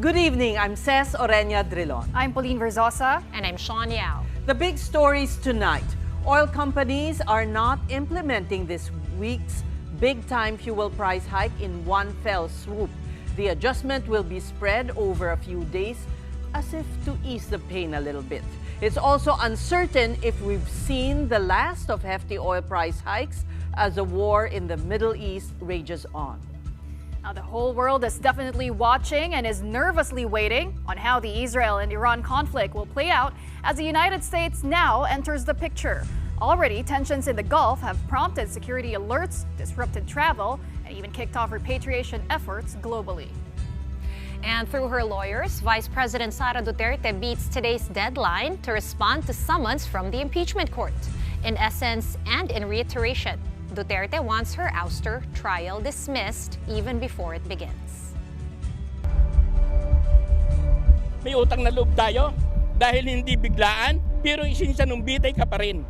Good evening, I'm Ces Oreña-Drilon. I'm Pauline Verzosa. And I'm Shawn Yao. The big stories tonight. Oil companies are not implementing this week's big-time fuel price hike in one fell swoop. The adjustment will be spread over a few days as if to ease the pain a little bit. It's also uncertain if we've seen the last of hefty oil price hikes as the war in the Middle East rages on. Now, the whole world is definitely watching and is nervously waiting on how the Israel and Iran conflict will play out as the United States now enters the picture. Already, tensions in the Gulf have prompted security alerts, disrupted travel, and even kicked off repatriation efforts globally. And through her lawyers, Vice President Sara beats today's deadline to respond to summons from the impeachment court. In essence and in reiteration, Duterte wants her ouster trial dismissed even before it begins. May utang na loob tayo dahil hindi biglaan, pero isinsanumbitay ka pa rin.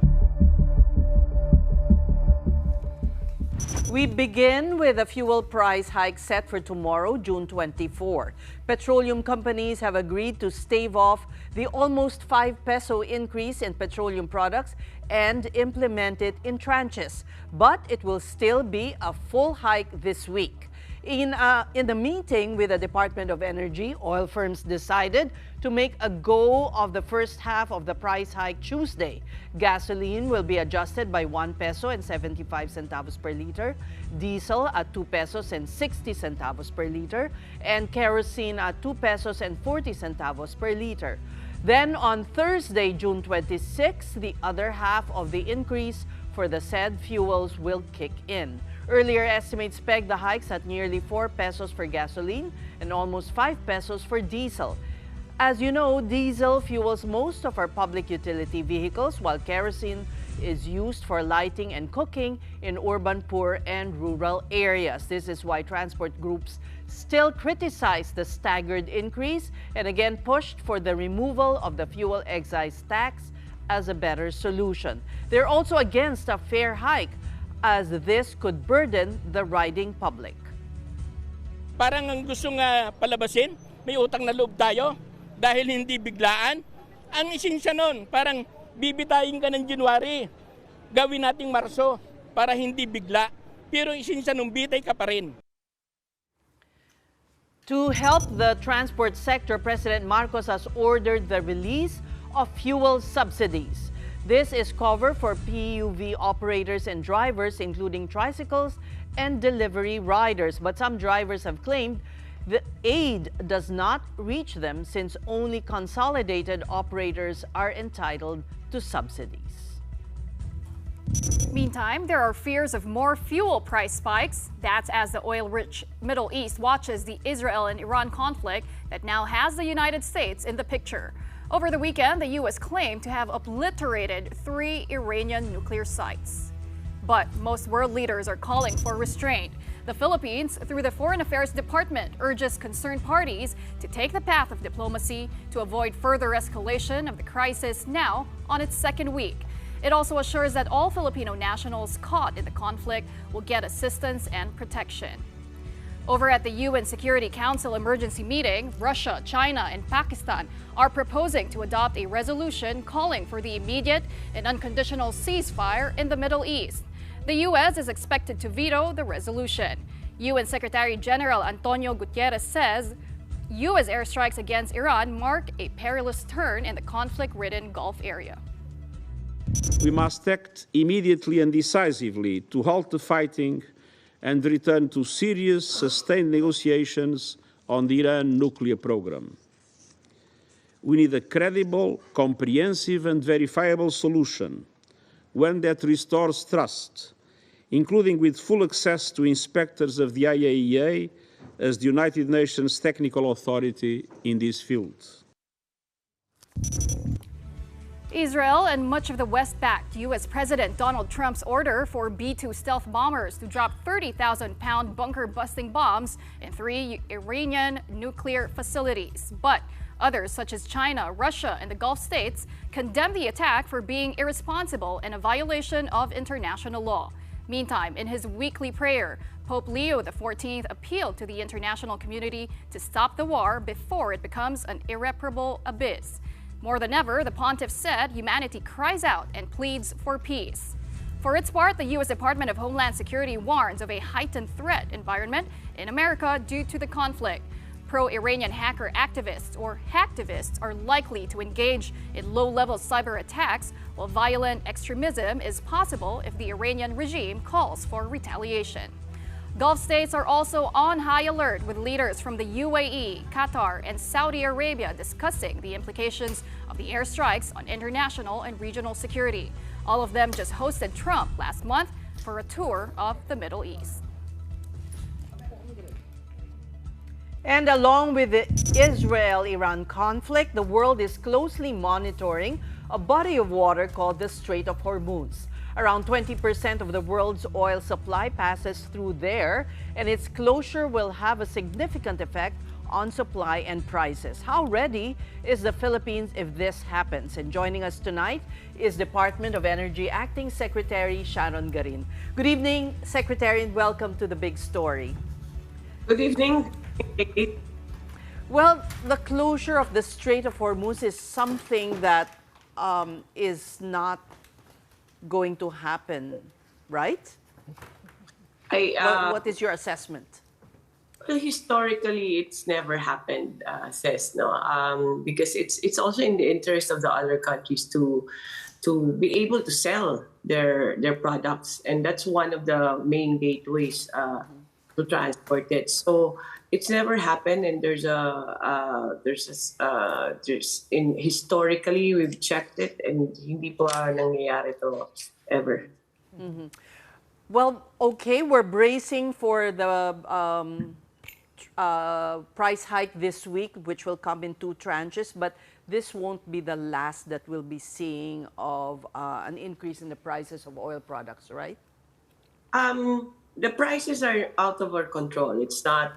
We begin with a fuel price hike set for tomorrow, June 24. Petroleum companies have agreed to stave off the almost 5 peso increase in petroleum products and implement it in tranches. But it will still be a full hike this week. In the meeting with the Department of Energy, oil firms decided to make a go of the first half of the price hike Tuesday. Gasoline will be adjusted by 1 peso and 75 centavos per liter, diesel at 2 pesos and 60 centavos per liter, and kerosene at 2 pesos and 40 centavos per liter. Then on Thursday, June 26, the other half of the increase for the said fuels will kick in. Earlier estimates pegged the hikes at nearly 4 pesos for gasoline and almost 5 pesos for diesel. As you know, diesel fuels most of our public utility vehicles, while kerosene is used for lighting and cooking in urban, poor, and rural areas. This is why transport groups still criticize the staggered increase and again pushed for the removal of the fuel excise tax as a better solution. They're also against a fare hike, as this could burden the riding public. Parang ang gusto nga palabasin, may utang na loob tayo dahil hindi biglaan. Ang isinsya nun, parang bibitayin ka ng January, gawin nating Marso para hindi bigla, pero isinsya nung bitay ka pa rin. To help the transport sector, President Marcos has ordered the release of fuel subsidies. This is cover for PUV operators and drivers, including tricycles and delivery riders. But some drivers have claimed the aid does not reach them since only consolidated operators are entitled to subsidies. Meantime, there are fears of more fuel price spikes. That's as the oil-rich Middle East watches the Israel and Iran conflict that now has the United States in the picture. Over the weekend, the U.S. claimed to have obliterated 3 Iranian nuclear sites. But most world leaders are calling for restraint. The Philippines, through the Foreign Affairs Department, urges concerned parties to take the path of diplomacy to avoid further escalation of the crisis now on its second week. It also assures that all Filipino nationals caught in the conflict will get assistance and protection. Over at the UN Security Council emergency meeting, Russia, China, and Pakistan are proposing to adopt a resolution calling for the immediate and unconditional ceasefire in the Middle East. The U.S. is expected to veto the resolution. UN Secretary General Antonio Gutierrez says U.S. airstrikes against Iran mark a perilous turn in the conflict-ridden Gulf area. We must act immediately and decisively to halt the fighting and return to serious, sustained negotiations on the Iran nuclear program. We need a credible, comprehensive, and verifiable solution, one that restores trust, including with full access to inspectors of the IAEA as the United Nations technical authority in this field. Israel and much of the West backed U.S. President Donald Trump's order for B-2 stealth bombers to drop 30,000-pound bunker-busting bombs in 3 Iranian nuclear facilities. But others, such as China, Russia, and the Gulf states, condemn the attack for being irresponsible and a violation of international law. Meantime, in his weekly prayer, Pope Leo XIV appealed to the international community to stop the war before it becomes an irreparable abyss. More than ever, the pontiff said humanity cries out and pleads for peace. For its part, the U.S. Department of Homeland Security warns of a heightened threat environment in America due to the conflict. Pro-Iranian hacker activists or hacktivists are likely to engage in low-level cyber attacks, while violent extremism is possible if the Iranian regime calls for retaliation. Gulf states are also on high alert, with leaders from the UAE, Qatar, and Saudi Arabia discussing the implications of the airstrikes on international and regional security. All of them just hosted Trump last month for a tour of the Middle East. And along with the Israel-Iran conflict, the world is closely monitoring a body of water called the Strait of Hormuz. Around 20% of the world's oil supply passes through there, and its closure will have a significant effect on supply and prices. How ready is the Philippines if this happens? And joining us tonight is Department of Energy Acting Secretary Sharon Garin. Good evening, Secretary, and welcome to the Big Story. Good evening. Well, the closure of the Strait of Hormuz is something that is not going to happen, right? What is your assessment? Well, historically, it's never happened, says no, because it's also in the interest of the other countries to be able to sell their products, and that's one of the main gateways to transport it. So it's never happened, and historically we've checked it, and hindi po nangyayari to ever. Mm-hmm. Well, okay, we're bracing for the price hike this week, which will come in 2 tranches, but this won't be the last that we'll be seeing of an increase in the prices of oil products, right? The prices are out of our control. It's not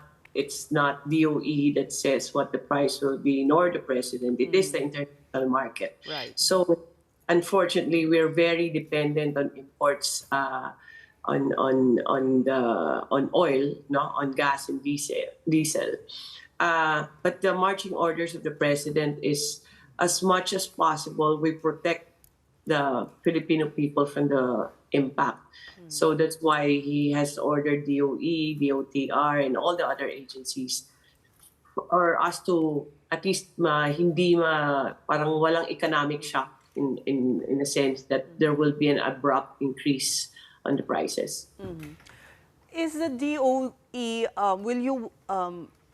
DOE that says what the price will be, nor the president. It is the international market. Right. So, unfortunately, we're very dependent on imports on oil, no, on gas and diesel. But the marching orders of the president is, as much as possible, we protect the Filipino people from the impact. So that's why he has ordered DOE, DOTR, and all the other agencies for us to at least parang walang economic shock in a sense that there will be an abrupt increase on the prices. Mm-hmm. Is the DOE, will you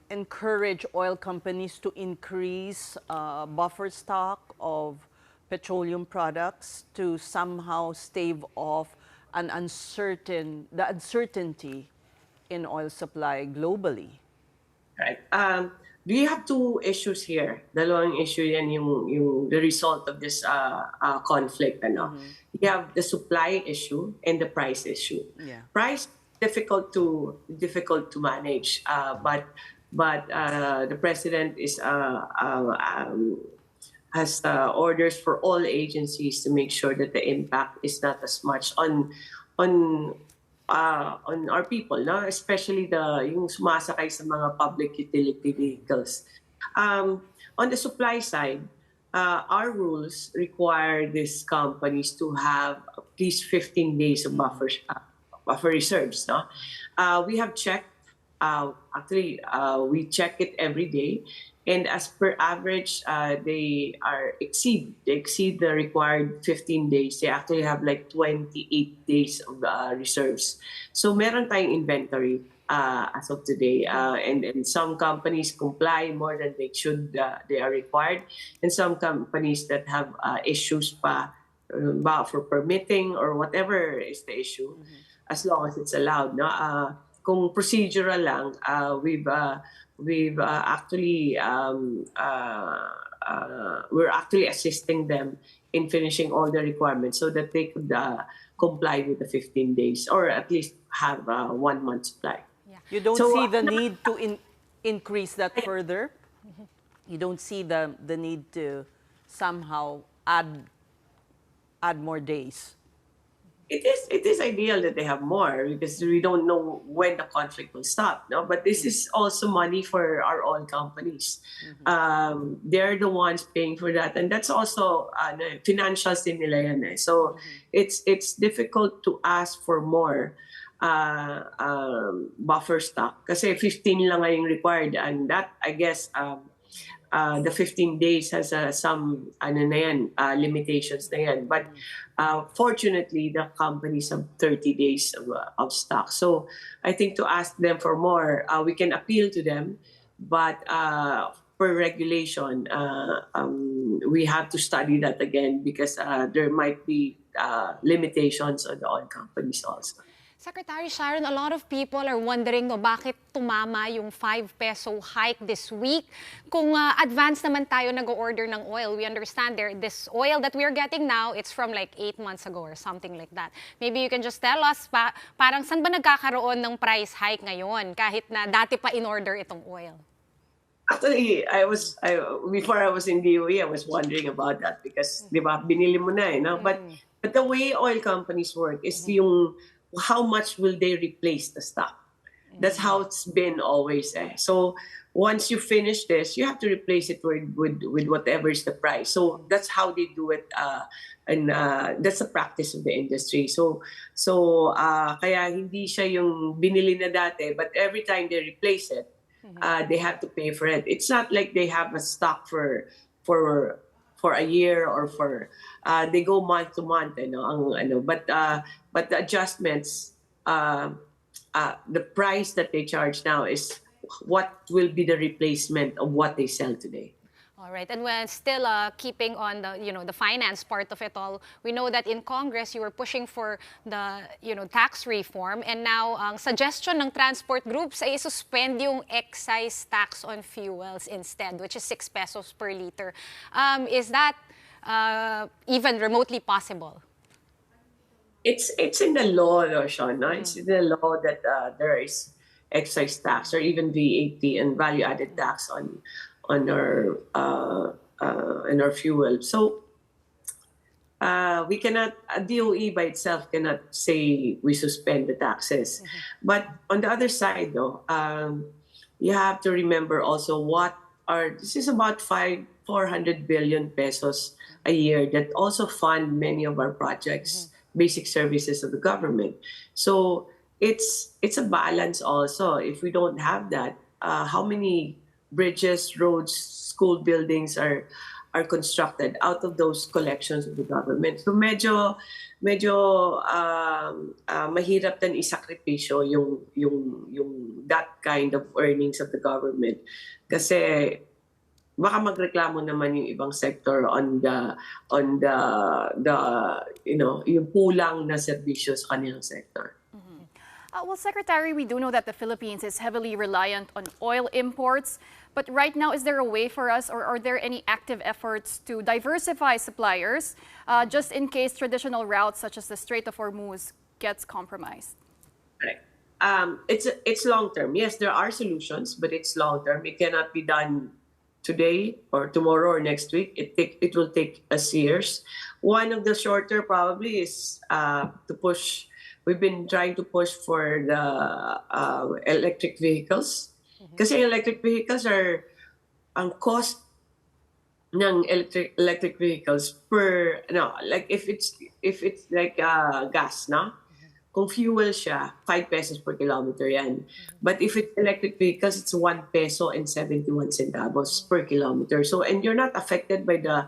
encourage oil companies to increase buffer stock of petroleum products to somehow stave off the uncertainty in oil supply globally? Right. We have 2 issues here. Dalawang issue yan yung the result of this conflict. Ano? You have the supply issue and the price issue. Yeah. Price difficult to manage, but the president has orders for all agencies to make sure that the impact is not as much on our people, no? Especially yung sumasakay sa mga public utility vehicles. On the supply side, our rules require these companies to have at least 15 days of buffer reserves. No? We have checked. We check it every day, and as per average, they exceed the required 15 days. They actually have like 28 days of reserves. So meron tayong inventory as of today, and some companies comply more than they should. They are required, and some companies that have issues for permitting or whatever is the issue, as long as it's allowed. No? Kung procedural lang, we're actually assisting them in finishing all the requirements so that they could comply with the 15 days or at least have 1 month supply. Yeah. You don't see the need to increase that further? You don't see the need to somehow add more days? it is ideal that they have more because we don't know when the conflict will stop. No, but this is also money for our oil companies. They're the ones paying for that, and that's also financials din nila yan eh. So it's difficult to ask for more buffer stock kasi 15 lang ngayong required, and that I guess the 15 days has some limitations na yan. But fortunately, the companies have 30 days of stock. So I think to ask them for more, we can appeal to them, but per regulation, we have to study that again because there might be limitations on the oil companies also. Secretary Sharon, a lot of people are wondering bakit tumama yung 5 peso hike this week. Kung advance naman tayo nag-order ng oil, we understand this oil that we're getting now, it's from like 8 months ago or something like that. Maybe you can just tell us, parang saan ba nagkakaroon ng price hike ngayon kahit na dati pa in-order itong oil? Actually, before I was in DOE, I was wondering about that because, di ba, binili mo na eh, no? But the way oil companies work is yung how much will they replace the stock? That's how it's been always. So once you finish this, you have to replace it with whatever is the price. So that's how they do it, and that's the practice of the industry. So kaya hindi siya yung binili na dati, but every time they replace it, they have to pay for it. It's not like they have a stock for a year or for they go month to month, but the adjustments, the price that they charge now is what will be the replacement of what they sell today. All right, and when still keeping on the finance part of it all, we know that in Congress you were pushing for the tax reform, and now ang suggestion ng transport groups ay suspend yung excise tax on fuels instead, which is 6 pesos per liter. Is that even remotely possible? It's in the law, Shawn. No? It's in the law that there is excise tax or even VAT and value-added tax on our fuel. So we cannot, DOE by itself cannot say we suspend the taxes. But on the other side, though, you have to remember also this is about 400 billion pesos a year that also fund many of our projects, basic services of the government. So it's a balance also. If we don't have that, how many bridges, roads, school buildings are constructed out of those collections of the government? So medyo mahirap din isakripisyo yung that kind of earnings of the government kasi baka magreklamo naman yung ibang sector on the yung kulang na serbisyo sa kanilang sector. Well, Secretary, we do know that the Philippines is heavily reliant on oil imports. But right now, is there a way for us, or are there any active efforts to diversify suppliers just in case traditional routes such as the Strait of Hormuz gets compromised? Right. It's long term. Yes, there are solutions, but it's long term. It cannot be done today or tomorrow or next week. It will take us years. One of the shorter probably is to push. We've been trying to push for the electric vehicles. Kasi electric vehicles ang cost ng electric vehicles like if it's like gas, no? Kung fuel siya, 5 pesos per kilometer yan. But if it's electric vehicles, it's 1 peso and 71 centavos per kilometer. So, and you're not affected by the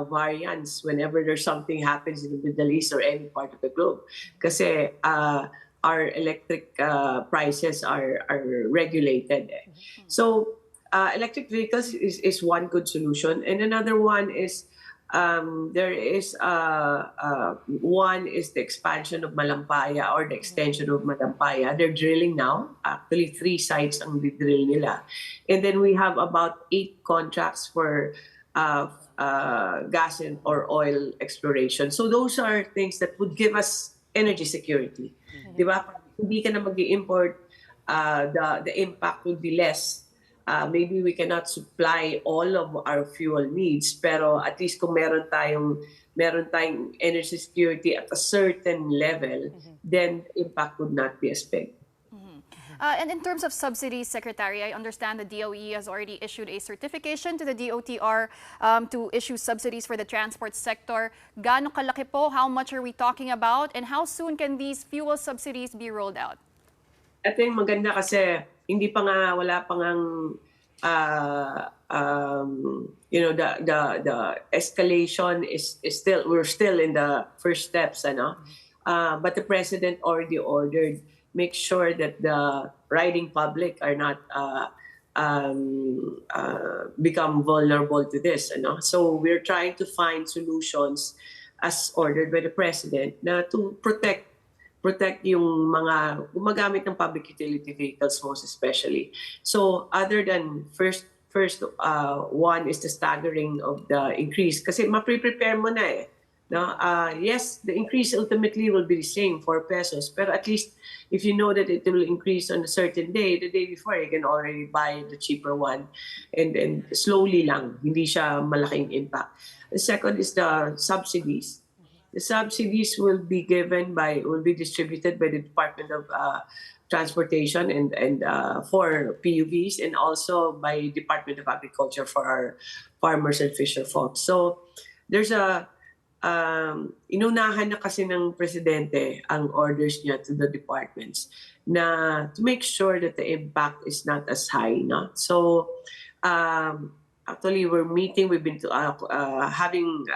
variance whenever there's something happens in the Middle East or any part of the globe. Kasi our electric prices are regulated. So, electric vehicles is one good solution. And another one is there is one is the expansion of Malampaya or the extension of Malampaya. They're drilling now. Actually, 3 sites ang didrill nila. And then we have about 8 contracts for gas or oil exploration. So those are things that would give us energy security. Di ba? Hindi ka na mag-i-import, the impact would be less maybe we cannot supply all of our fuel needs, pero at least kung meron tayong energy security at a certain level, then impact would not be as big. And in terms of subsidies, Secretary, I understand the DOE has already issued a certification to the DOTR to issue subsidies for the transport sector. Gaano kalaki po? How much are we talking about? And how soon can these fuel subsidies be rolled out? Ito yung maganda kasi wala pa ngang the escalation is still, we're still in the first steps, but the president already ordered, make sure that the riding public are not become vulnerable to this. So we're trying to find solutions as ordered by the president na to protect yung mga gumagamit ng public utility vehicles most especially. So other than first one is the staggering of the increase kasi ma-prepare mo na yes, the increase ultimately will be the same, 4 pesos, pero at least if you know that it will increase on a certain day, the day before you can already buy the cheaper one and slowly lang, hindi siya malaking impact. The second is the subsidies. The subsidies will be distributed by the Department of Transportation and for PUVs, and also by Department of Agriculture for our farmers and fisher folks. So there's inunahan na kasi ng presidente ang orders niya to the departments na to make sure that the impact is not as high. So actually we've been having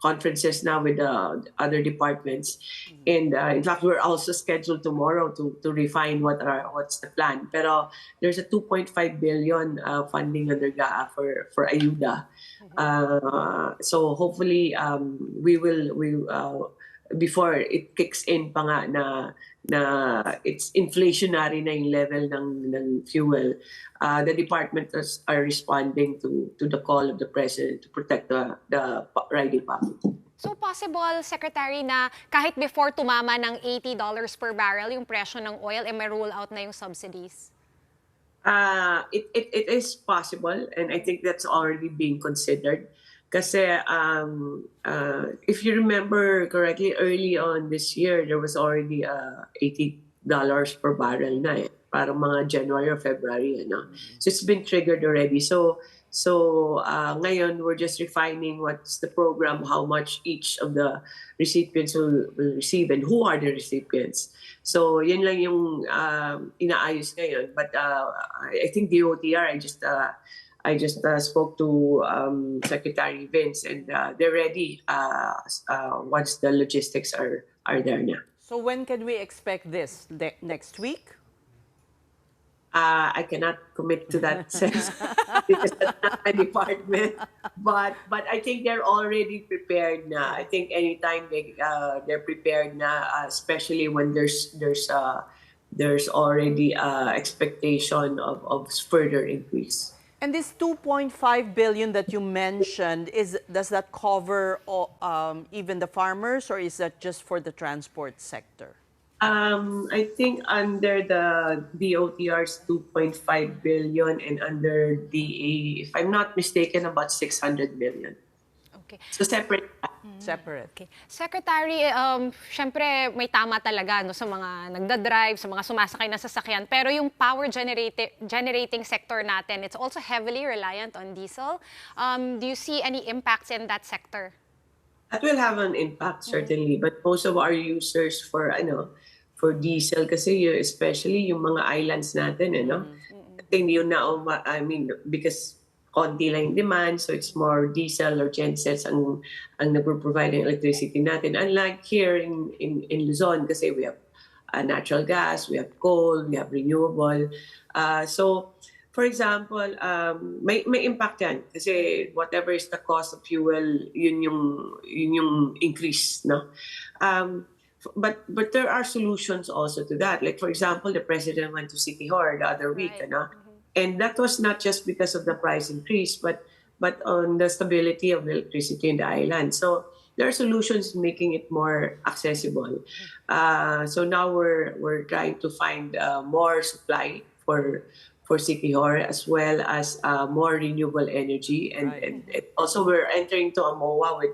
conferences now with the other departments, and in fact we're also scheduled tomorrow to refine what's the plan. Pero there's a 2.5 billion funding under GAA for ayuda. So hopefully we before it kicks in pa nga na it's inflationary na yung level ng fuel, the departments are responding to the call of the president to protect the riding public. So possible, Secretary, na kahit before tumama ng $80 per barrel yung presyo ng oil, may roll out na yung subsidies? It is possible, and I think that's already being considered. Kasi if you remember correctly, early on this year, there was already $80 per barrel na parang mga January or February. So it's been triggered already. So ngayon, we're just refining what's the program, how much each of the recipients will receive, and who are the recipients. So yun lang yung inaayos ngayon. But I think the OTR, I just spoke to Secretary Vince, and they're ready once the logistics are there na. So when can we expect this? Next week? I cannot commit to that sense because that's not my department. But I think they're already prepared na. I think anytime they're prepared na, especially when there's already expectation of further increase. And this 2.5 billion that you mentioned, does that cover even the farmers, or is that just for the transport sector? I think under the DOTR's 2.5 billion and under DA, if I'm not mistaken, about 600 million. Okay. So separate. Separate. Okay. Secretary, syempre may tama talaga sa mga nagda-drive, sa mga sumasakay na sasakyan. Pero yung power generating sector natin, it's also heavily reliant on diesel. Do you see any impacts in that sector? That will have an impact, certainly. But most of our users for diesel kasi especially yung mga islands natin, I think yun na, because konti lang yung demand, so it's more diesel or gensets ang nagpo-provide ng electricity natin. Unlike here in Luzon, kasi we have natural gas, we have coal, we have renewable. So, for example, may impact yan kasi whatever is the cost of fuel, yun yung increase, no? But there are solutions also to that. Like, for example, the president went to City Hall the other week, and that was not just because of the price increase, but on the stability of the electricity in the island. So there are solutions making it more accessible. So now we're trying to find more supply for for Siquijor, as well as more renewable energy. And also we're entering to a MOA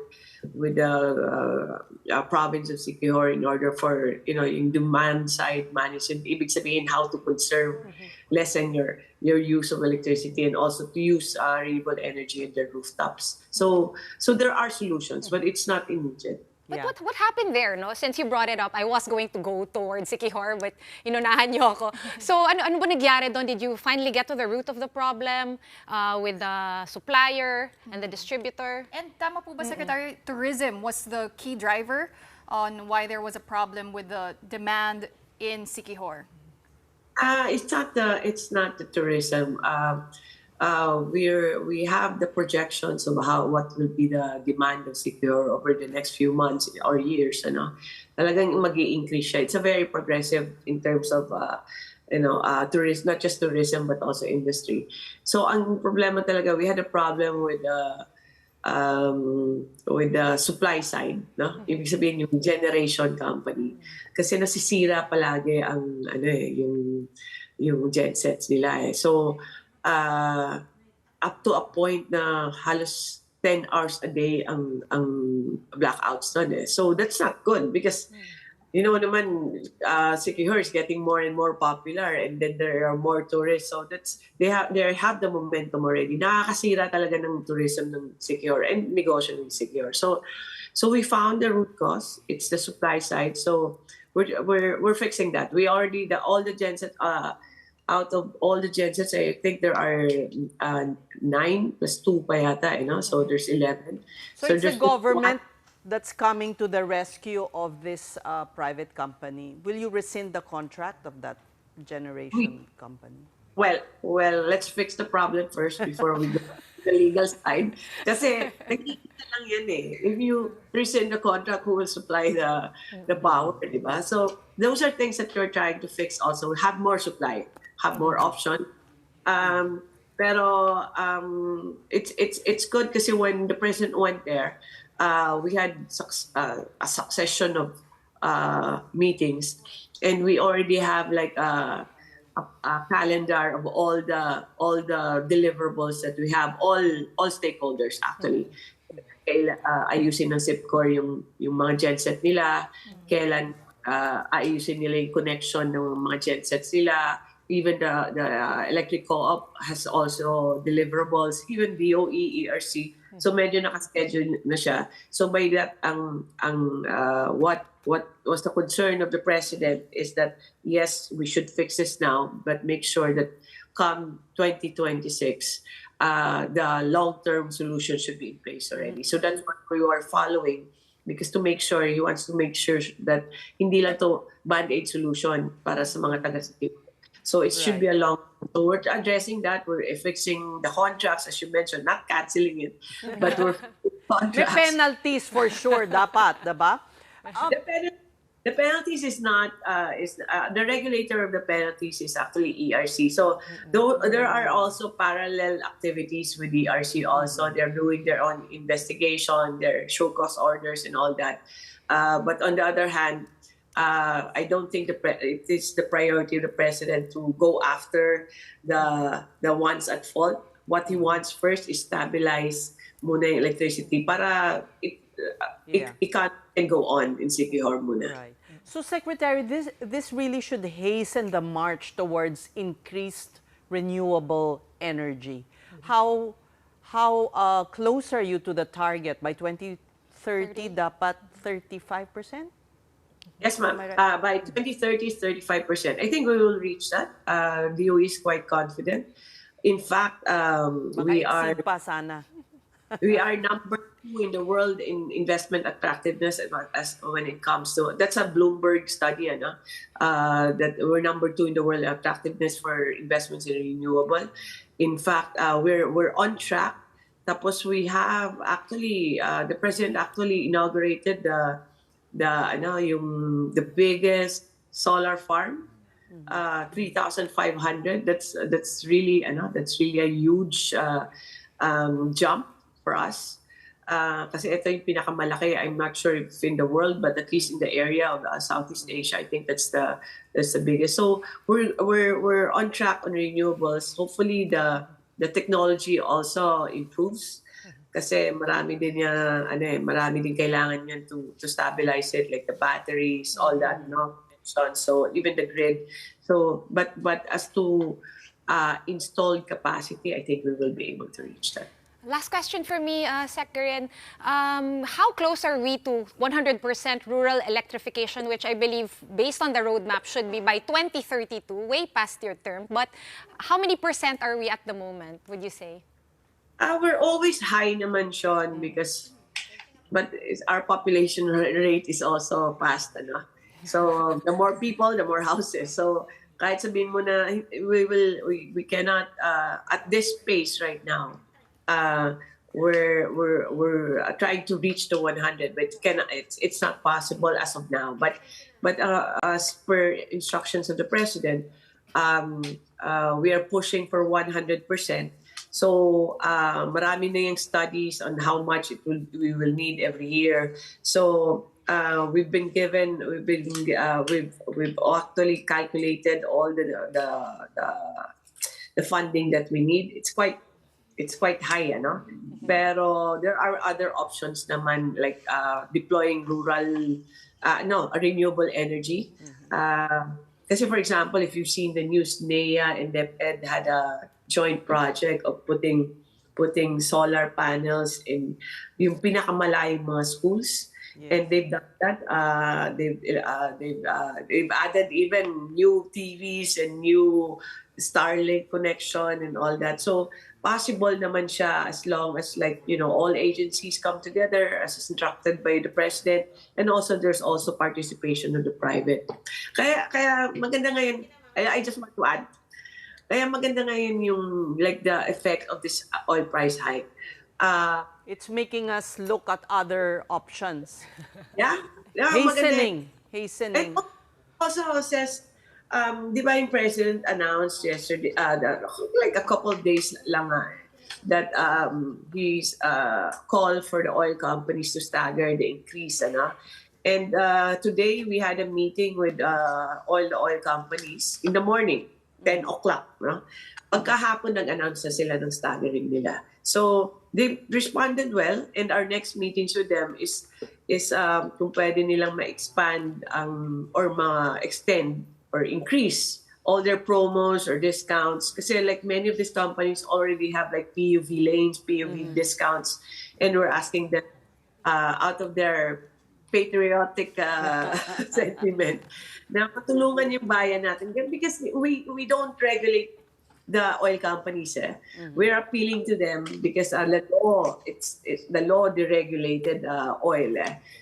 with the province of Siquijor in order for, yung demand side management, ibig sabihin how to conserve, lessen your use of electricity, and also to use renewable energy in the rooftops. So there are solutions, but it's not immediate. But what happened there, no? Since you brought it up, I was going to go towards Siquijor, but inunahan niyo ako. So ano ba nangyari doon? Did you finally get to the root of the problem with the supplier and the distributor? And tama po ba, Secretary, tourism was the key driver on why there was a problem with the demand in Siquijor? It's not the tourism. We have the projections of what will be the demand of Siquijor over the next few months or years. Talagang mag-i-increase siya. It's a very progressive in terms of tourism, not just tourism but also industry. So ang problema talaga, we had a problem with the supply side, no? Ibig sabihin yung generation company. Kasi nasisira palagi ang yung gensets nila. So up to a point na halos 10 hours a day ang blackouts nun. So that's not good because naman Siquijor is getting more and more popular, and then there are more tourists. So they have the momentum already. Nakakasira talaga ng tourism ng Siquijor and negosyo ng Siquijor. So we found the root cause. It's the supply side. So we're fixing that. We already all the gensets out of all the gensets, I think there are 9 plus 2 pa yata, so there's 11. So it's the government that's coming to the rescue of this private company. Will you rescind the contract of that generation company? Well, let's fix the problem first before we go to the legal side. Kasi nakikita lang yan If you rescind the contract, who will supply the power, di ba? So those are things that you're trying to fix also. Have more supply, have more option. Pero it's good kasi when the president went there, we had a succession of meetings, and we already have like a calendar of all the deliverables that we have, all stakeholders actually. Ayusin ng SIPCOR yung mga genset nila, kailan ayusin nila yung connection ng mga gensets nila. Even the electric co-op has also deliverables, even DOE, ERC. So medyo nakaschedule na siya. So by that, what was the concern of the president is that, yes, we should fix this now, but make sure that come 2026, the long-term solution should be in place already. So that's what we are following, because he wants to make sure that hindi lang to band-aid solution para sa mga taga-Siquijor. So it should be a long. So we're addressing that. We're fixing the contracts, as you mentioned, not canceling it, but we're contracts. May penalties for sure, dapat, diba? The penalties is not the regulator of the penalties is actually ERC. So there are also parallel activities with ERC. Also, they're doing their own investigation, their show cause orders, and all that. But on the other hand, I don't think it is the priority of the president to go after the ones at fault. What he wants first is stabilize muna yung electricity para it can go on in Siquijor muna. Right. So, Secretary, this really should hasten the march towards increased renewable energy. How close are you to the target? By 2030, dapat 35%? Yes, ma'am. By 2030 is 35%. I think we will reach that. DOE is quite confident. In fact, we are number 2 in the world in investment attractiveness as when it comes to, that's a Bloomberg study, that we're number 2 in the world attractiveness for investments in renewable. In fact, we're on track. Tapos we have actually the president actually inaugurated the biggest solar farm, 3,500. That's really a huge jump for us. Kasi ito yung pinakamalaki. I'm not sure if in the world, but at least in the area of Southeast Asia, I think that's the biggest. So we're on track on renewables. Hopefully the technology also improves. Kasi marami din kailangan yan to stabilize it, like the batteries, all that, no? So even the grid. So but as to installed capacity, I think we will be able to reach that. Last question for me, Secretary. How close are we to 100% rural electrification, which I believe, based on the roadmap, should be by 2032, way past your term. But how many percent are we at the moment, would you say? We're always high naman, Shawn, but our population rate is also fast, ano? So the more people, the more houses. So kahit sabihin mo na we cannot at this pace right now. We're trying to reach the 100, but it's not possible as of now. But as per instructions of the president, we are pushing for 100%. So marami na yung studies on how much we will need every year. So we've actually calculated all the funding that we need. It's quite high, ano? Pero there are other options naman, like deploying renewable energy. Kasi for example, if you've seen the news, NEA and DepEd had a joint project of putting solar panels in yung pinakamalayong mga schools. Yes. And they've done that. They've added even new TVs and new Starlink connection and all that. So possible naman siya as long as all agencies come together as instructed by the president, and also there's also participation of the private. Kaya maganda ngayon. I just want to add. Kaya maganda ngayon yung the effect of this oil price hike. It's making us look at other options. Yeah. Hastening. And also says, di ba yung president announced yesterday, like a couple of days lang that he's called for the oil companies to stagger the increase. And today we had a meeting with all the oil companies in the morning, 10 o'clock. No? Pagkahapon nag-announce na sila ng staggering nila. So they responded well, and our next meetings with them is kung pwede nilang ma-expand or ma-extend or increase all their promos or discounts. Kasi many of these companies already have PUV lanes, PUV discounts, and we're asking them out of their patriotic sentiment na matulungan yung bayan natin. Because we don't regulate the oil companies. We're appealing to them because the law deregulated oil.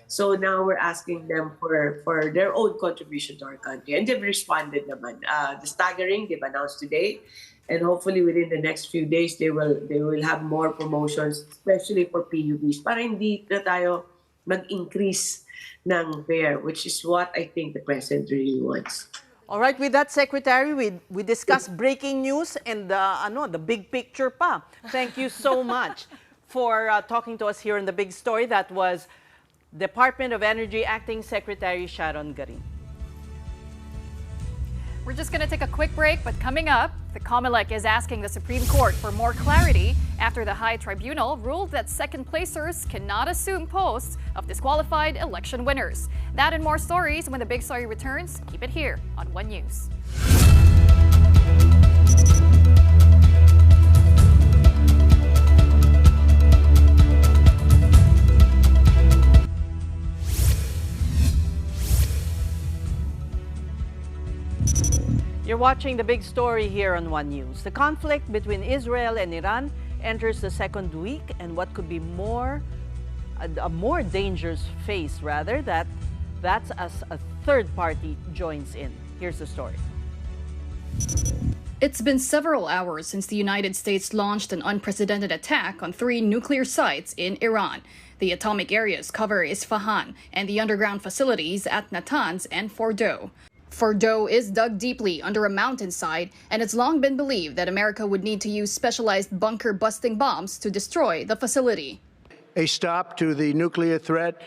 So now we're asking them for their own contribution to our country, and they've responded naman. The staggering they've announced today, and hopefully within the next few days they will have more promotions, especially for PUVs, para hindi na tayo mag-increase ng fare, which is what I think the president really wants. All right, with that, Secretary, we discussed breaking news and the big picture pa. Thank you so much for talking to us here in the Big Story. That was Department of Energy Acting Secretary Sharon Garin. We're just going to take a quick break, but coming up, the COMELEC is asking the Supreme Court for more clarity after the High Tribunal ruled that second placers cannot assume posts of disqualified election winners. That and more stories when the Big Story returns. Keep it here on One News. You're watching the Big Story here on One News. The conflict between Israel and Iran enters the second week, and what could be a more dangerous phase, rather, that's as a third party joins in. Here's the story. It's been several hours since the United States launched an unprecedented attack on 3 nuclear sites in Iran. The atomic areas cover Isfahan and the underground facilities at Natanz and Fordow. Fordow is dug deeply under a mountainside, and it's long been believed that America would need to use specialized bunker-busting bombs to destroy the facility. a stop to the nuclear threat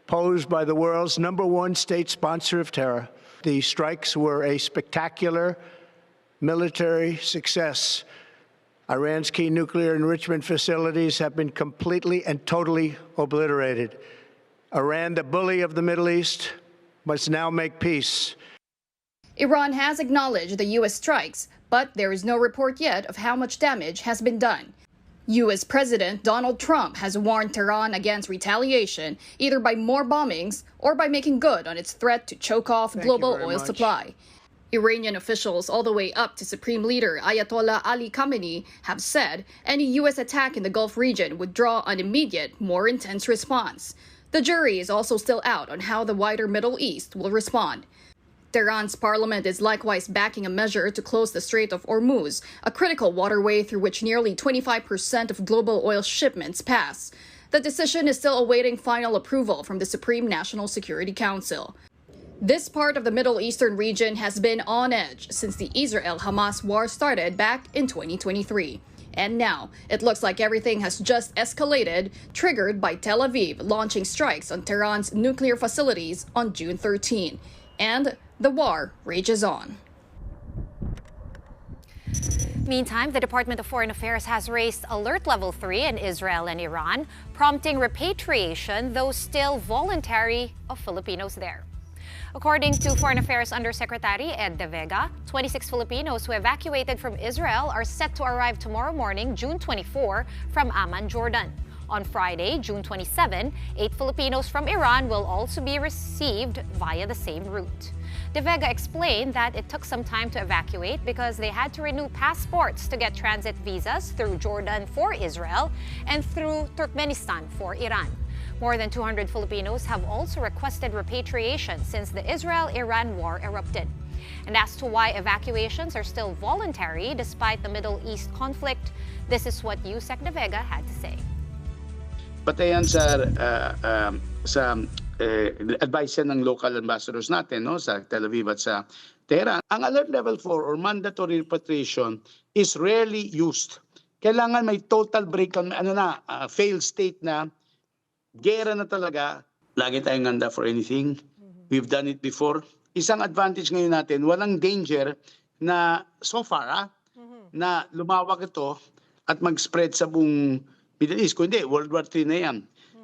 posed by the world's #1 state sponsor of terror. The strikes were a spectacular military success. Iran's key nuclear enrichment facilities have been completely and totally obliterated. Iran, the bully of the Middle East, must now make peace. Iran has acknowledged the U.S. strikes, but there is no report yet of how much damage has been done. U.S. President Donald Trump has warned Tehran against retaliation, either by more bombings or by making good on its threat to choke off global oil supply. Iranian officials all the way up to Supreme Leader Ayatollah Ali Khamenei have said any U.S. attack in the Gulf region would draw an immediate, more intense response. The jury is also still out on how the wider Middle East will respond. Tehran's parliament is likewise backing a measure to close the Strait of Hormuz, a critical waterway through which nearly 25% of global oil shipments pass. The decision is still awaiting final approval from the Supreme National Security Council. This part of the Middle Eastern region has been on edge since the Israel-Hamas war started back in 2023. And now, it looks like everything has just escalated, triggered by Tel Aviv launching strikes on Tehran's nuclear facilities on June 13. And the war rages on. Meantime, the Department of Foreign Affairs has raised Alert Level 3 in Israel and Iran, prompting repatriation, though still voluntary, of Filipinos there. According to Foreign Affairs Undersecretary Ed De Vega, 26 Filipinos who evacuated from Israel are set to arrive tomorrow morning, June 24, from Amman, Jordan. On Friday, June 27, 8 Filipinos from Iran will also be received via the same route. De Vega explained that it took some time to evacuate because they had to renew passports to get transit visas through Jordan for Israel and through Turkmenistan for Iran. More than 200 Filipinos have also requested repatriation since the Israel-Iran war erupted. And as to why evacuations are still voluntary despite the Middle East conflict, this is what Yusek De Vega had to say. Patayan sa advice ng local ambassadors natin, no, sa Tel Aviv at sa Tehran. Ang alert level 4 or mandatory repatriation is rarely used. Kailangan may total breakdown, failed state na, gera na talaga. Lagi tayong handa for anything. We've done it before. Isang advantage ngayon natin, walang danger na so far na lumawak ito at mag-spread sa buong Middle East. Kung hindi, World War III na yan.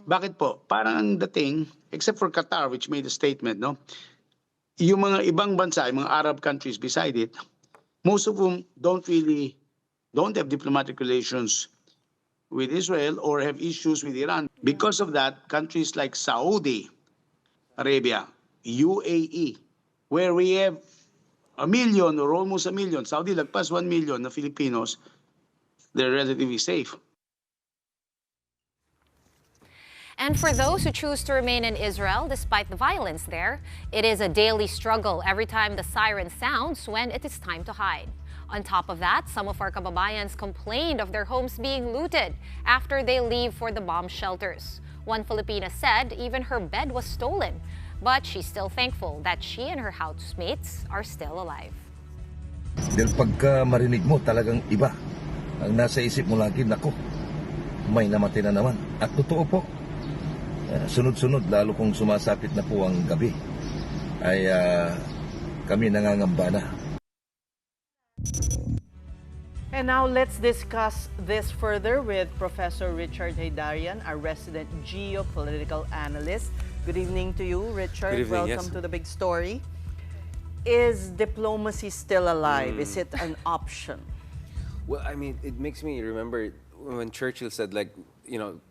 Bakit po? Parang ang dating, except for Qatar, which made a statement, no? Yung mga ibang bansa, yung mga Arab countries beside it, most of whom don't have diplomatic relations with Israel or have issues with Iran. Because of that, countries like Saudi Arabia, UAE, where we have 1 million or almost 1 million, Saudi lagpas 1 million na Filipinos, they're relatively safe. And for those who choose to remain in Israel despite the violence there, it is a daily struggle every time the siren sounds when it is time to hide. On top of that, some of our kababayans complained of their homes being looted after they leave for the bomb shelters. One Filipina said even her bed was stolen, but she's still thankful that she and her housemates are still alive. Dahil pagka marinig mo talagang iba, ang nasa isip mo lagi, nako, may namatay na naman. At totoo po, sunod-sunod, lalo kung sumasapit na po ang gabi, ay kami nangangamba na. And now let's discuss this further with Professor Richard Haydarian, our resident geopolitical analyst. Good evening to you, Richard. Good evening, Welcome to the Big Story. Is diplomacy still alive? Is it an option? Well, I mean, it makes me remember when Churchill said, like, you know,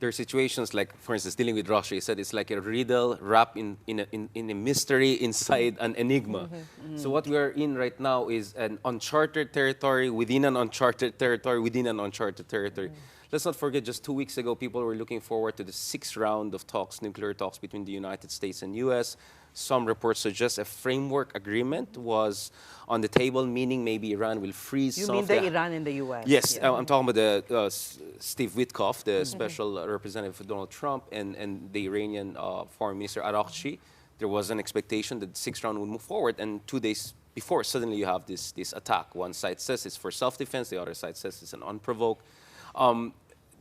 there are situations like, for instance, dealing with Russia. He said it's like a riddle wrapped in a mystery inside an enigma. So what we are in right now is an uncharted territory within an uncharted territory within an uncharted territory. Let's not forget, just 2 weeks ago, people were looking forward to the 6th round of talks, nuclear talks between the United States and U.S. Some reports suggest a framework agreement was on the table, meaning maybe Iran will freeze some of the... You mean the Iran and the U.S.? Yes, yeah. I'm talking about the Steve Witkoff, the special representative for Donald Trump, and the Iranian Foreign Minister Araghchi. There was an expectation that the 6th round would move forward, and 2 days before, suddenly you have this attack. One side says it's for self-defense, the other side says it's an unprovoked.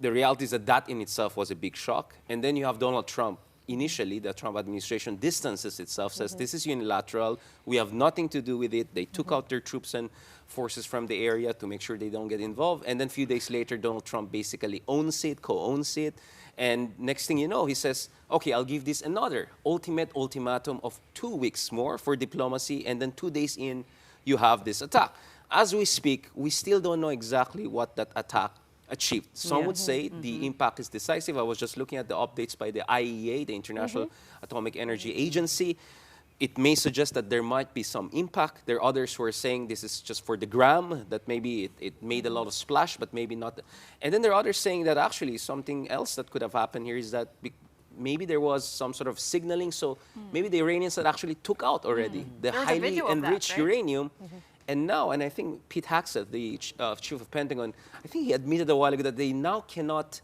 the reality is that that in itself was a big shock. And then you have Donald Trump. Initially, the Trump administration distances itself, says this is unilateral, we have nothing to do with it. They took out their troops and forces from the area to make sure they don't get involved. And then a few days later, Donald Trump basically owns it, co-owns it. And next thing you know, he says, okay, I'll give this another ultimatum of 2 weeks more for diplomacy. And then 2 days in, you have this attack. As we speak, we still don't know exactly what that attack achieved. Some would say the impact is decisive. I was just looking at the updates by the IEA, the International Atomic Energy Agency. It may suggest that there might be some impact. There are others who are saying this is just for the gram, that maybe it made a lot of splash, but maybe not. And then there are others saying that actually something else that could have happened here is that maybe there was some sort of signaling. So maybe the Iranians had actually took out already the highly enriched uranium. And now, and I think Pete Hegseth, the chief of Pentagon, I think he admitted a while ago that they now cannot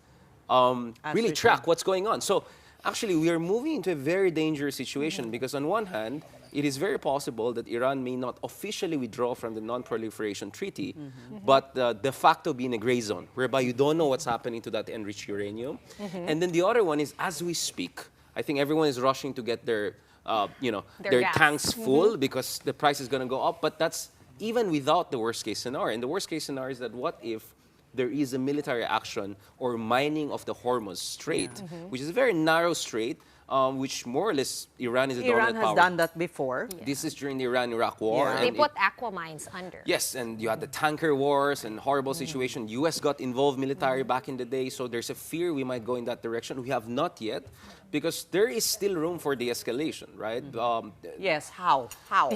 really track what's going on. So actually, we are moving into a very dangerous situation because on one hand, it is very possible that Iran may not officially withdraw from the Non-Proliferation Treaty, but de facto be in a gray zone, whereby you don't know what's happening to that enriched uranium. And then the other one is, as we speak, I think everyone is rushing to get their tanks full because the price is going to go up, but that's even without the worst-case scenario. And the worst-case scenario is that what if there is a military action or mining of the Hormuz Strait, which is a very narrow strait, which more or less Iran is a dominant power. Iran has done that before. This is during the Iran-Iraq war. They put aqua mines under. Yes, and you had the tanker wars and horrible situation. U.S. got involved military back in the day, so there's a fear we might go in that direction. We have not yet, because there is still room for de-escalation, right? Yes, how?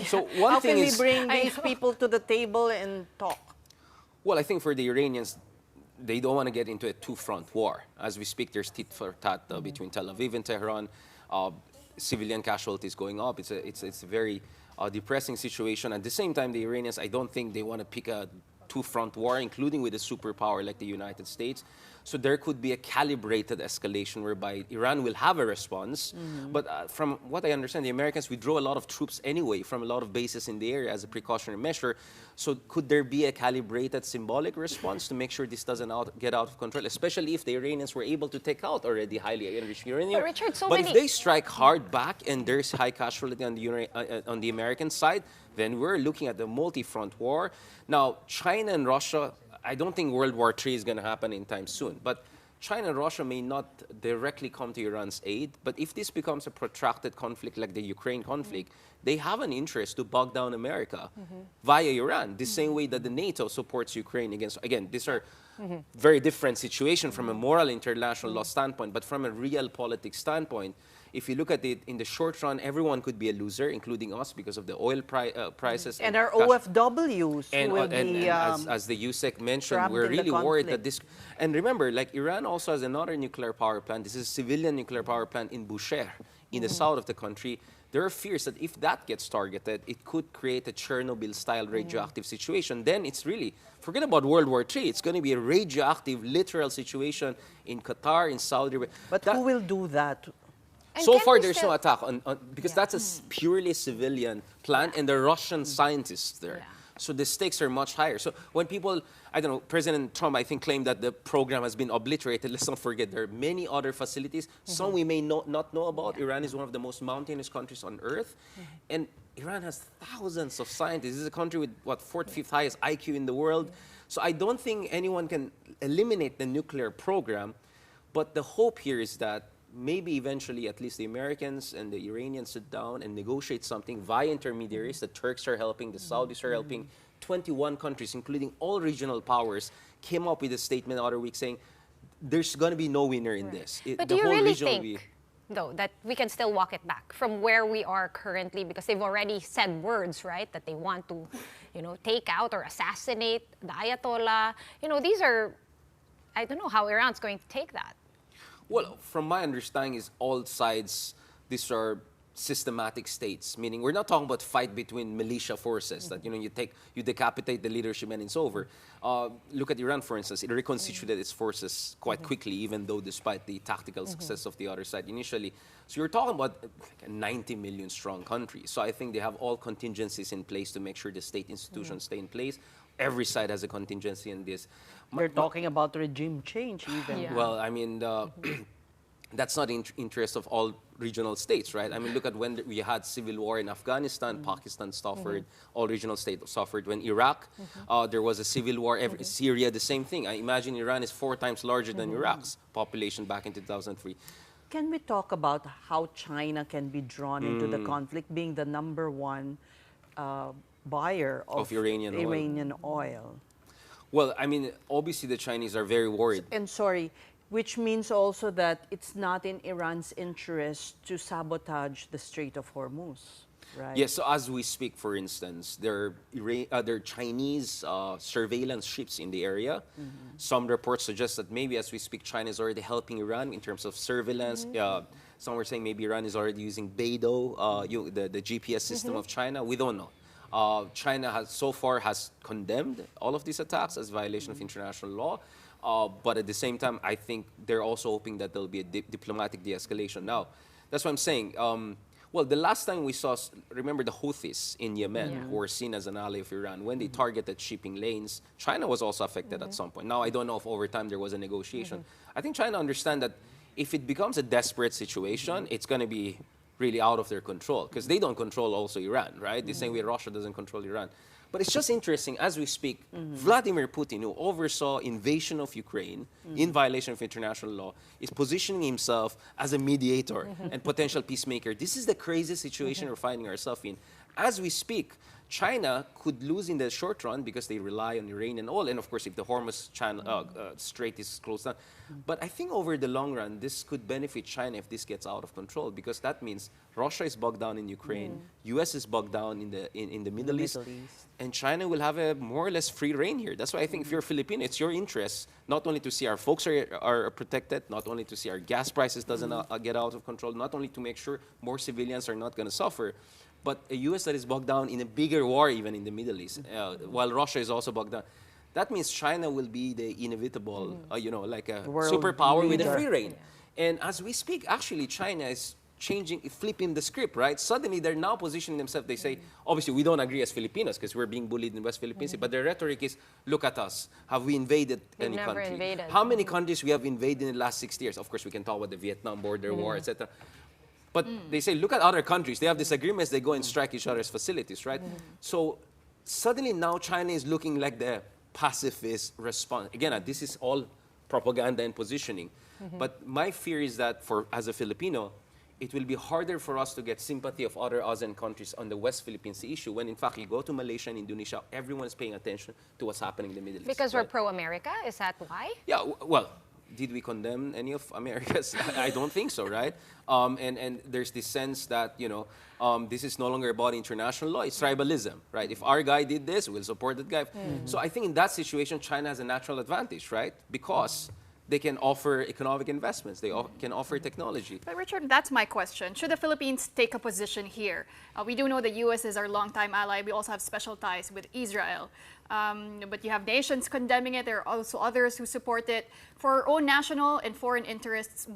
So one how thing can is, we bring these people to the table and talk? Well, I think for the Iranians, they don't want to get into a two-front war. As we speak, there's tit for tat between Tel Aviv and Tehran. Civilian casualties going up. It's a very depressing situation. At the same time, the Iranians, I don't think they want to pick a two-front war, including with a superpower like the United States. So there could be a calibrated escalation whereby Iran will have a response. But from what I understand, the Americans withdraw a lot of troops anyway from a lot of bases in the area as a precautionary measure. So could there be a calibrated symbolic response to make sure this doesn't get out of control, especially if the Iranians were able to take out already highly enriched uranium? But Richard, if they strike hard back and there's high casualty on the American side, then we're looking at a multi-front war. Now, China and Russia, I don't think World War III is going to happen anytime soon, but China and Russia may not directly come to Iran's aid, but if this becomes a protracted conflict like the Ukraine conflict, they have an interest to bog down America via Iran, the same way that the NATO supports Ukraine against, again, these are very different situations from a moral international law standpoint, but from a real politics standpoint, if you look at it in the short run, everyone could be a loser, including us, because of the oil prices. And our OFWs will be as the USEC mentioned, we're really worried that this... And remember, like Iran also has another nuclear power plant. This is a civilian nuclear power plant in Bushehr, in the south of the country. There are fears that if that gets targeted, it could create a Chernobyl-style radioactive situation. Then it's really, forget about World War III, it's going to be a radioactive, literal situation in Qatar, in Saudi Arabia. But who will do that? And so far, there's no attack, because that's a purely civilian plant, and the Russian scientists there. So the stakes are much higher. So when people, I don't know, President Trump, I think, claimed that the program has been obliterated. Let's not forget there are many other facilities. Some we may not know about. Iran is one of the most mountainous countries on earth. And Iran has thousands of scientists. This is a country with, what, 4th, 5th highest IQ in the world. So I don't think anyone can eliminate the nuclear program. But the hope here is that maybe eventually at least the Americans and the Iranians sit down and negotiate something via intermediaries. The Turks are helping, the Saudis are helping. 21 countries, including all regional powers, came up with a statement the other week saying there's going to be no winner in this. But do you really think, though, that we can still walk it back from where we are currently? Because they've already said words, right, that they want to, take out or assassinate the Ayatollah. These are, I don't know how Iran's going to take that. Well, from my understanding is all sides, these are systematic states, meaning we're not talking about fight between militia forces that, you decapitate the leadership and it's over. Look at Iran, for instance. It reconstituted its forces quite quickly, even though despite the tactical success of the other side initially. So you're talking about a 90 million strong country. So I think they have all contingencies in place to make sure the state institutions stay in place. every side has a contingency in this. They're talking about regime change even. Yeah. Well, I mean, that's not in interest of all regional states, right? I mean, look at when we had civil war in Afghanistan, Pakistan suffered, all regional states suffered. When Iraq, there was a civil war, Syria, the same thing. I imagine Iran is 4 times larger than Iraq's population back in 2003. Can we talk about how China can be drawn into the conflict, being the #1 buyer of Iranian oil? Well, I mean, obviously the Chinese are very worried. And sorry, which means also that it's not in Iran's interest to sabotage the Strait of Hormuz, right? Yes, so as we speak, for instance, there are Chinese surveillance ships in the area. Some reports suggest that maybe as we speak, China is already helping Iran in terms of surveillance. Some were saying maybe Iran is already using Beidou, the GPS system of China. We don't know. China has so far condemned all of these attacks as violation of international law. But at the same time, I think they're also hoping that there'll be a diplomatic de-escalation. Now, that's what I'm saying. Well, the last time we saw, remember the Houthis in Yemen, who were seen as an ally of Iran, when they targeted shipping lanes, China was also affected at some point. Now, I don't know if over time there was a negotiation. I think China understands that if it becomes a desperate situation, it's going to be really out of their control, because they don't control also Iran, right? The same way Russia doesn't control Iran. But it's just interesting, as we speak, Vladimir Putin, who oversaw invasion of Ukraine in violation of international law, is positioning himself as a mediator and potential peacemaker. This is the crazy situation we're finding ourselves in. As we speak, China could lose in the short run because they rely on Iranian oil, and of course, if the Hormuz Strait is closed down. But I think over the long run, this could benefit China if this gets out of control, because that means Russia is bogged down in Ukraine, U.S. is bogged down in the Middle East, and China will have a more or less free reign here. That's why I think if you're Filipino, it's your interest not only to see our folks are protected, not only to see our gas prices doesn't get out of control, not only to make sure more civilians are not going to suffer, but a U.S. that is bogged down in a bigger war even in the Middle East, while Russia is also bogged down. That means China will be the inevitable, like a superpower with a free reign. And as we speak, actually, China is flipping the script, right? Suddenly, they're now positioning themselves. They say, obviously, we don't agree as Filipinos because we're being bullied in West Philippines. But their rhetoric is, look at us. Have we invaded any country? Invaded. How many countries we have invaded in the last 60 years? Of course, we can talk about the Vietnam border war, etc. But they say, look at other countries. They have disagreements. They go and strike each other's facilities, right? So suddenly now China is looking like the pacifist response. Again, this is all propaganda and positioning. But my fear is that as a Filipino, it will be harder for us to get sympathy of other ASEAN countries on the West Philippine Sea issue when, in fact, you go to Malaysia and Indonesia, everyone is paying attention to what's happening in the Middle East. Because we're pro-America? Is that why? Yeah, well, did we condemn any of America's? I don't think so, right? And there's this sense that, this is no longer about international law, it's tribalism, right? If our guy did this, we'll support that guy. So I think in that situation, China has a natural advantage, right? Because they can offer economic investments, they can offer technology. But Richard, that's my question. Should the Philippines take a position here? We do know the U.S. is our longtime ally. We also have special ties with Israel. But you have nations condemning it. There are also others who support it. For our own national and foreign interests,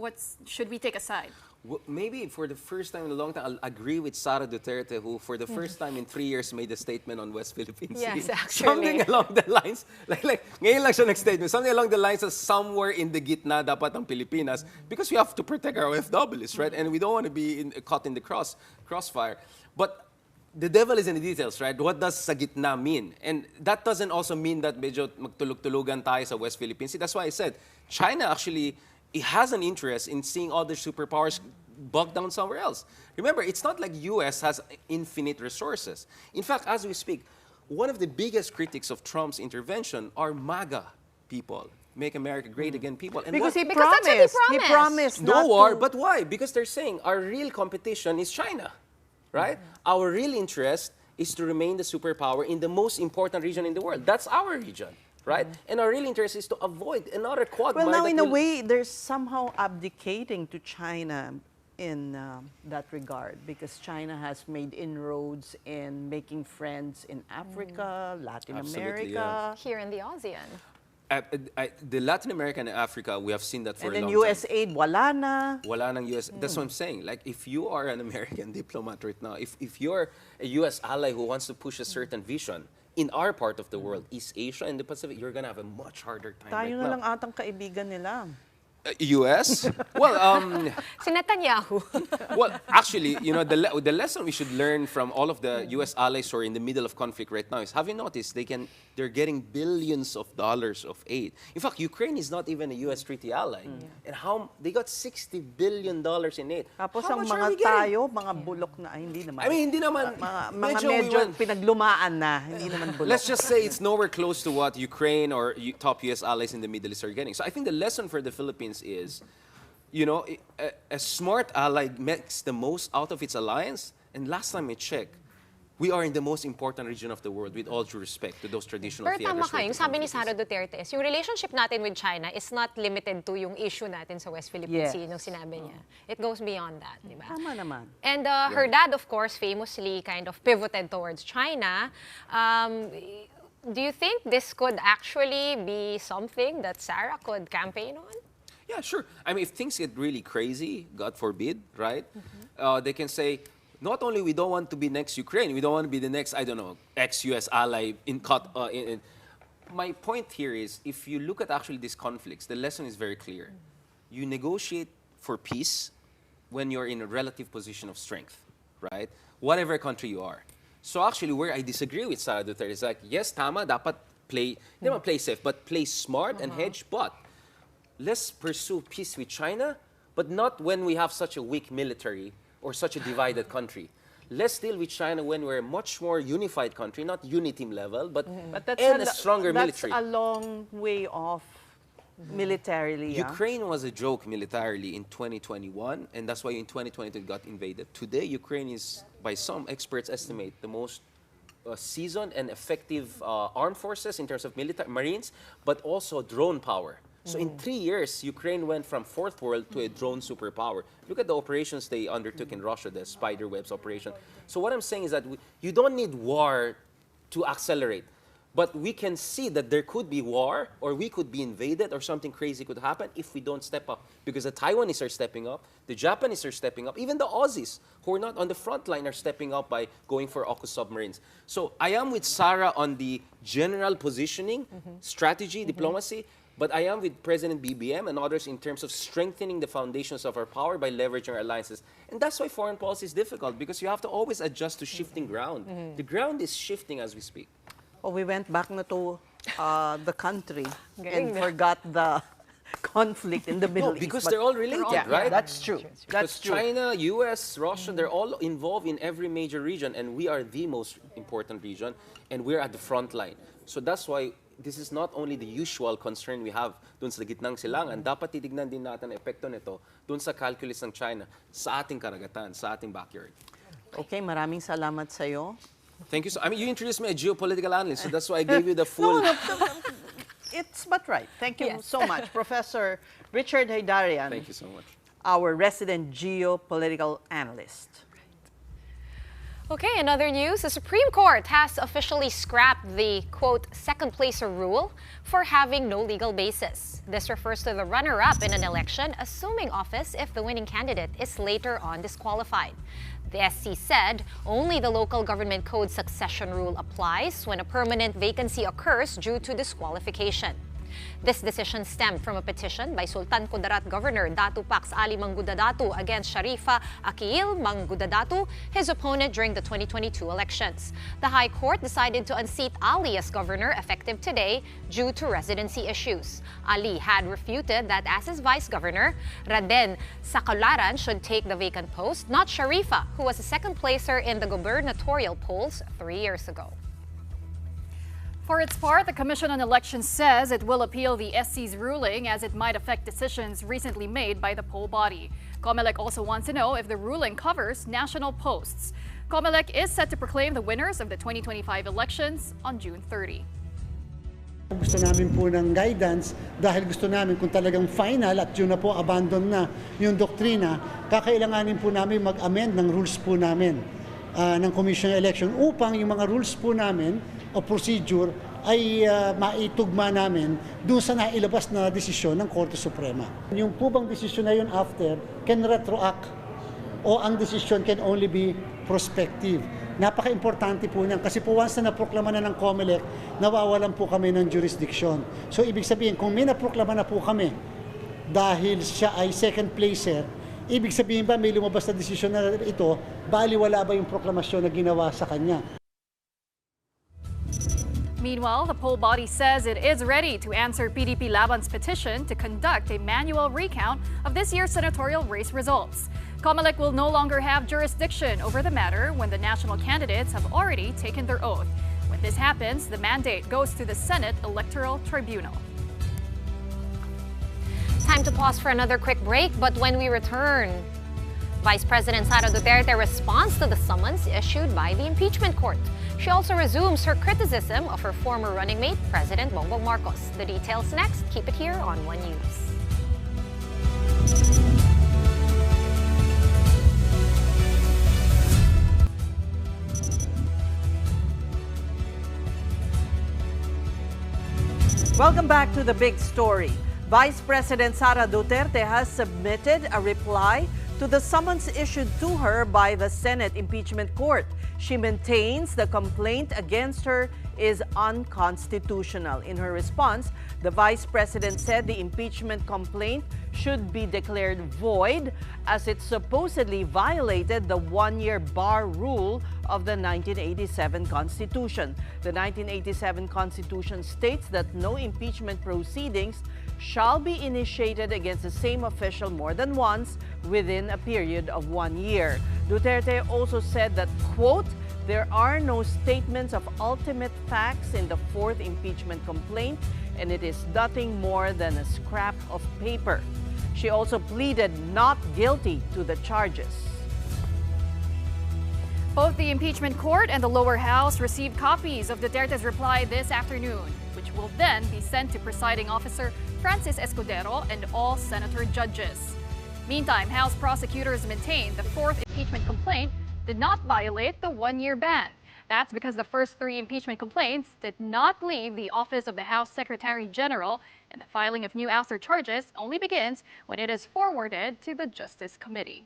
should we take a side? Well, maybe for the first time in a long time, I'll agree with Sara Duterte, who for the first time in 3 years made a statement on West Philippines. Yes, actually. Something along the lines, like ngayon lang siya nag-statement, something along the lines of somewhere in the gitna dapat ang Pilipinas, because we have to protect our OFWs, right? And we don't want to be caught in the crossfire. But the devil is in the details, right? What does sa gitna mean? And that doesn't also mean that medyo magtulog-tulugan tayo sa West Philippine Sea. That's why I said, China actually, it has an interest in seeing other superpowers bogged down somewhere else. Remember, it's not like U.S. has infinite resources. In fact, as we speak, one of the biggest critics of Trump's intervention are MAGA people, Make America Great Again people. And Because Because that's what he promised. not no war, to- but why? Because they're saying our real competition is China, right? Our real interest is to remain the superpower in the most important region in the world. That's our region. Right? And our real interest is to avoid another quagmire. Well, now, that in a will- way, they're somehow abdicating to China in that regard, because China has made inroads in making friends in Africa, Latin Absolutely, America, Here in the ASEAN. The Latin America and Africa, we have seen that for and a then long US time. aid, wala na. Wala nang US. That's what I'm saying. Like, if you are an American diplomat right now, if you're a US ally who wants to push a certain vision, in our part of the world, East Asia and the Pacific, you're gonna have a much harder time Tayo right na now. lang atang kaibigan nila. US? Well, Si Netanyahu. well, actually, you know, the lesson we should learn from all of the U.S. allies who are in the middle of conflict right now is, have you noticed they're getting billions of dollars of aid? In fact, Ukraine is not even a U.S. treaty ally, and they got $60 billion in aid. Tapos How ang much are mga we getting? tayo, mga bulok na, ay, hindi naman. I mean, hindi naman. Mga medyo pinaglumaan na, hindi naman bulok. Let's just say it's nowhere close to what Ukraine or top U.S. allies in the Middle East are getting. So I think the lesson for the Philippines is, you know, a smart ally makes the most out of its alliance. And last time I checked, we are in the most important region of the world, with all due respect to those traditional Pero tama theaters. ka, yung sabi ni Sara Duterte is, yung relationship natin with China is not limited to yung issue natin sa West Philippine Yes. Sea, yung sinabi niya. It goes beyond that, di ba? Tama naman. And her dad, of course, famously kind of pivoted towards China. Do you think this could actually be something that Sara could campaign on? Yeah, sure. I mean, if things get really crazy, God forbid, right? They can say, not only we don't want to be next Ukraine, we don't want to be the next, I don't know, ex-US ally My point here is, if you look at actually these conflicts, the lesson is very clear. You negotiate for peace when you're in a relative position of strength, right? Whatever country you are. So actually, where I disagree with Sara Duterte is like, yes, tama, dapat play, hindi naman play safe, but play smart and hedge, but let's pursue peace with China, but not when we have such a weak military or such a divided country. Let's deal with China when we're a much more unified country, not UNITEAM level, but and a stronger military. That's a long way off militarily. Ukraine was a joke militarily in 2021, and that's why in 2022 it got invaded. Today, Ukraine is, by some experts estimate, the most seasoned and effective armed forces in terms of Marines, but also drone power. So in 3 years, Ukraine went from fourth world to a drone superpower. Look at the operations they undertook in Russia, the Spiderwebs operation. So what I'm saying is that you don't need war to accelerate. But we can see that there could be war, or we could be invaded, or something crazy could happen if we don't step up. Because the Taiwanese are stepping up, the Japanese are stepping up, even the Aussies, who are not on the front line, are stepping up by going for AUKUS submarines. So I am with Sara on the general positioning, strategy, diplomacy, but I am with President BBM and others in terms of strengthening the foundations of our power by leveraging our alliances. And that's why foreign policy is difficult, because you have to always adjust to shifting ground. The ground is shifting as we speak. Oh, we went back na to the country and forgot the conflict in the Middle East. Because they're all related, right? That's true. That's true. China, US, Russia, they're all involved in every major region, and we are the most important region, and we're at the front line. So that's why this is not only the usual concern we have dun sa gitnang silangan, dapat titignan din natin ang epekto nito dun sa calculus ng China sa ating karagatan, sa ating backyard. Okay, maraming salamat sa'yo. Thank you. I mean, you introduced me as a geopolitical analyst, so that's why I gave you the full... No, it's but right. Thank you so much, Professor Richard Haydarian. Thank you so much. Our resident geopolitical analyst. Okay, in other news, the Supreme Court has officially scrapped the, quote, second placer rule for having no legal basis. This refers to the runner-up in an election assuming office if the winning candidate is later on disqualified. The SC said only the local government code succession rule applies when a permanent vacancy occurs due to disqualification. This decision stemmed from a petition by Sultan Kudarat Governor Datu Pax Ali Mangudadatu against Sharifa Akil Mangudadatu, his opponent during the 2022 elections. The High Court decided to unseat Ali as governor effective today due to residency issues. Ali had refuted that as his vice governor, Raden Sakalaran should take the vacant post, not Sharifa, who was a second placer in the gubernatorial polls 3 years ago. For its part, the Commission on Elections says it will appeal the SC's ruling as it might affect decisions recently made by the poll body. COMELEC also wants to know if the ruling covers national posts. COMELEC is set to proclaim the winners of the 2025 elections on June 30. Gusto namin po ng guidance dahil gusto namin kung talagang final at yun na po abandon na yung doktrina, kakailanganin po namin mag-amend ng rules po namin ng Commission on Election upang yung mga rules po namin o procedure ay maitugma namin doon sa nailabas na desisyon ng Korte Suprema. Yung po bang desisyon na yun after can retroact o ang desisyon can only be prospective. Napaka-importante po niyan kasi po once na naproklama na ng COMELEC, nawawalan po kami ng jurisdiction. So ibig sabihin, kung may naproklama na po kami dahil siya ay second placer, ibig sabihin ba may lumabas na desisyon na ito, baliwala ba yung proklamasyon na ginawa sa kanya? Meanwhile, the poll body says it is ready to answer PDP Laban's petition to conduct a manual recount of this year's senatorial race results. COMELEC will no longer have jurisdiction over the matter when the national candidates have already taken their oath. When this happens, the mandate goes to the Senate Electoral Tribunal. Time to pause for another quick break, but when we return, Vice President Sara Duterte responds to the summons issued by the impeachment court. She also resumes her criticism of her former running mate, President Bongbong Marcos. The details next. Keep it here on One News. Welcome back to the big story. Vice President Sara Duterte has submitted a reply to the summons issued to her by the Senate Impeachment Court. She maintains the complaint against her is unconstitutional. In her response, the Vice President said the impeachment complaint should be declared void as it supposedly violated the one-year bar rule of the 1987 Constitution. The 1987 Constitution states that no impeachment proceedings shall be initiated against the same official more than once within a period of 1 year. Duterte also said that, quote, there are no statements of ultimate facts in the fourth impeachment complaint, and it is nothing more than a scrap of paper. She also pleaded not guilty to the charges. Both the impeachment court and the lower house received copies of Duterte's reply this afternoon, which will then be sent to presiding officer Francis Escudero and all senator judges. Meantime, House prosecutors maintain the fourth impeachment complaint did not violate the one-year ban. That's because the first three impeachment complaints did not leave the office of the House Secretary General, and the filing of new ouster charges only begins when it is forwarded to the Justice Committee.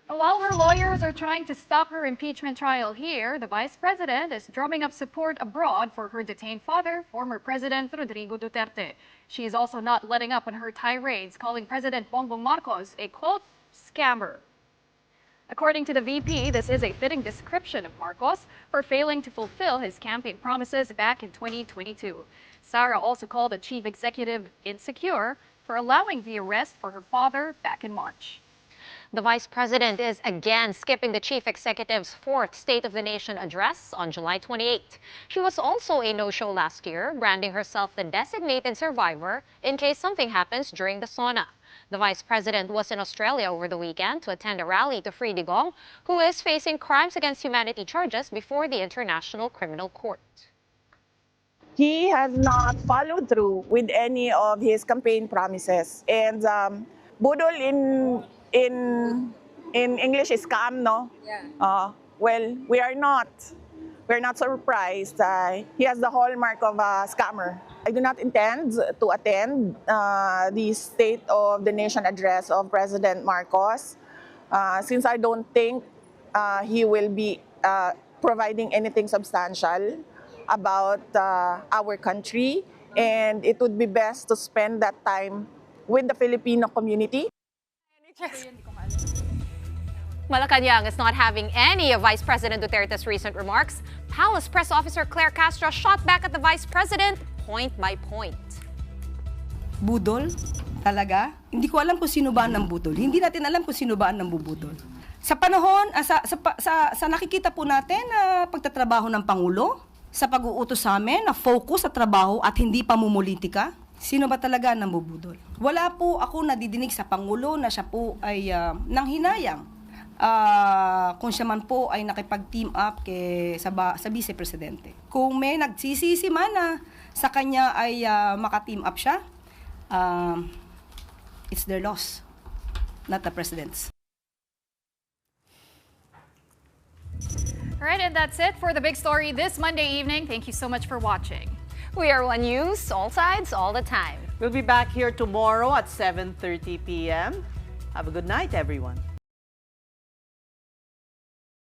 While her lawyers are trying to stop her impeachment trial here, the Vice President is drumming up support abroad for her detained father, former President Rodrigo Duterte. She is also not letting up on her tirades, calling President Bongbong Marcos a, quote, scammer. According to the VP, this is a fitting description of Marcos for failing to fulfill his campaign promises back in 2022. Sara also called the chief executive insecure for allowing the arrest for her father back in March. The Vice President is again skipping the Chief Executive's fourth State of the Nation address on July 28. She was also a no-show last year, branding herself the designated survivor in case something happens during the sauna. The Vice President was in Australia over the weekend to attend a rally to free Digong, who is facing crimes against humanity charges before the International Criminal Court. He has not followed through with any of his campaign promises. And budol in English is scam, no? Yeah. Well, we're not surprised. He has the hallmark of a scammer. I do not intend to attend the State of the Nation address of President Marcos, since I don't think he will be providing anything substantial about our country, and it would be best to spend that time with the Filipino community. Malacanang is not having any of Vice President Duterte's recent remarks. Palace Press Officer Claire Castro shot back at the Vice President point by point. Budol? Talaga? Hindi ko alam kung sino ba ang nambudol. Hindi natin alam kung sino ba ang nambubudol. Sa panahon, sa nakikita po natin na pagtatrabaho ng Pangulo, sa pag-uutos sa amin na focus sa trabaho at hindi pamumulitika, sino ba talaga ang nambubudol? Wala po ako nadidinig sa Pangulo na siya po ay nanghinayang. Kung siya man po ay nakipag-team up sa Vice Presidente. Kung may nagsisisi man na sa kanya ay maka-team up siya, it's their loss, not the President's. All right, and that's it for the big story this Monday evening. Thank you so much for watching. We are One News, all sides, all the time. We'll be back here tomorrow at 7:30 p.m. Have a good night, everyone.